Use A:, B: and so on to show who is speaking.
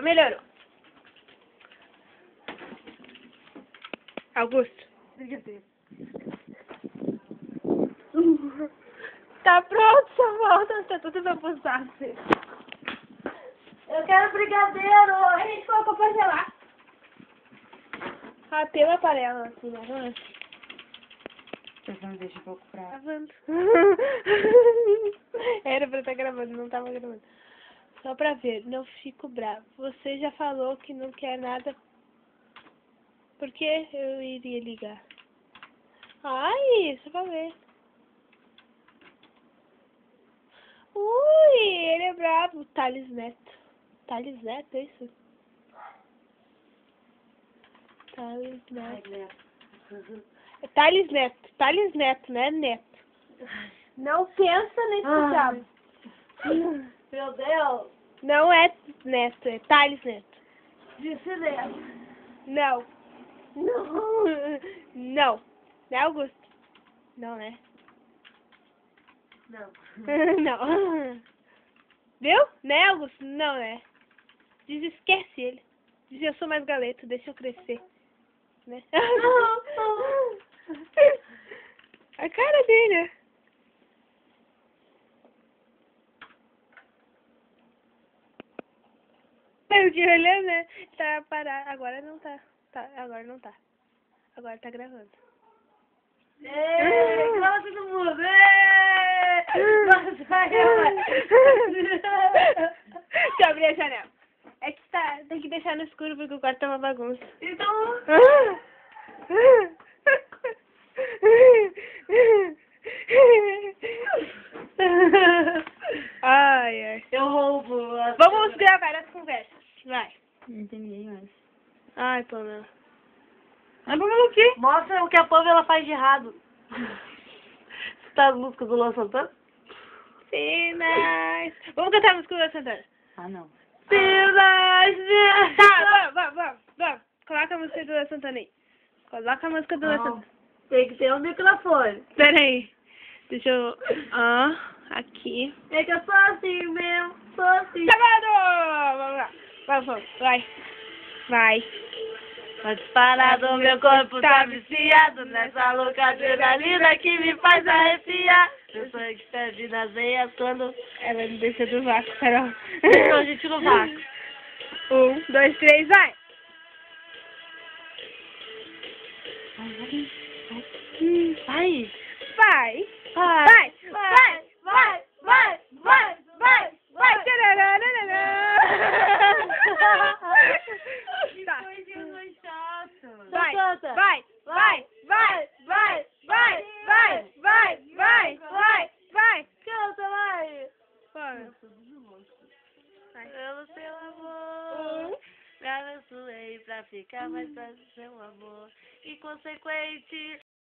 A: Melhorou. Augusto. Tá pronto, sua volta. Tá tudo bagunçado.
B: Eu quero brigadeiro.
A: A gente colocou pra gelar. Ah, tem uma panela assim, né?
B: Você não deixa um pouco pra...
A: Gravando. Era pra estar gravando, não tava gravando. Só pra ver, não fico bravo. Você já falou que não quer nada. Por que eu iria ligar? Ai, só pra ver. Ui, ele é bravo. Thales Neto. Thales Neto, é isso? Thales Neto. É Thales Neto. Thales Neto, né, Neto? Não pensa nesse diabo.
B: Meu Deus.
A: Não é Neto, é Thales Neto.
B: Disse Neto.
A: Não.
B: Não.
A: Não. Né, Augusto? Não, né?
B: Não.
A: Não. Viu? Né, Augusto? Não, né? Diz, esquece ele. Diz, eu sou mais galeto, deixa eu crescer. Né? A cara dele. Eu te olhando, né? Tá parado. Agora não tá. Agora não tá. Agora tá gravando.
B: Ei, grava todo mundo. Ei! Nossa,
A: Deixa eu abrir a janela. É que tá, tem que deixar no escuro porque o quarto tá uma bagunça.
B: Então...
A: Ai, ai.
B: Eu roubo.
A: Vamos gravar as conversas. Vai.
B: Não entendi mais.
A: Ai, Pamela.
B: Mas o quê? Mostra o que a Pamela faz de errado. Você tá as músicas do Luan Santana?
A: Sinais. Vamos cantar a música do Luan Santana.
B: Ah, não.
A: Sinais. Tá, vamos. Coloca a música do Luan Santana aí. Coloca a música do Luan Santana.
B: Tem que ter um microfone.
A: Pera aí. Deixa eu... aqui.
B: É que eu sou assim mesmo. Sou assim.
A: Chamado! Vamos lá. Vamos, vai.
B: Tá disparado, meu corpo tá viciado nessa louca adrenalina que me faz arrepiar. Meu sangue ferve nas veias quando...
A: Ela me deixa do vácuo, Carol.
B: Então a gente no vácuo.
A: 1, 2, 3, vai!
B: Vai.
A: Vai!
B: Vai.
A: Tá.
B: Vai.
A: Vai!
B: Canta, vai.
A: Vai.
B: Pelo seu amor, me abençoei pra ficar mais perto do seu amor. Inconsequente.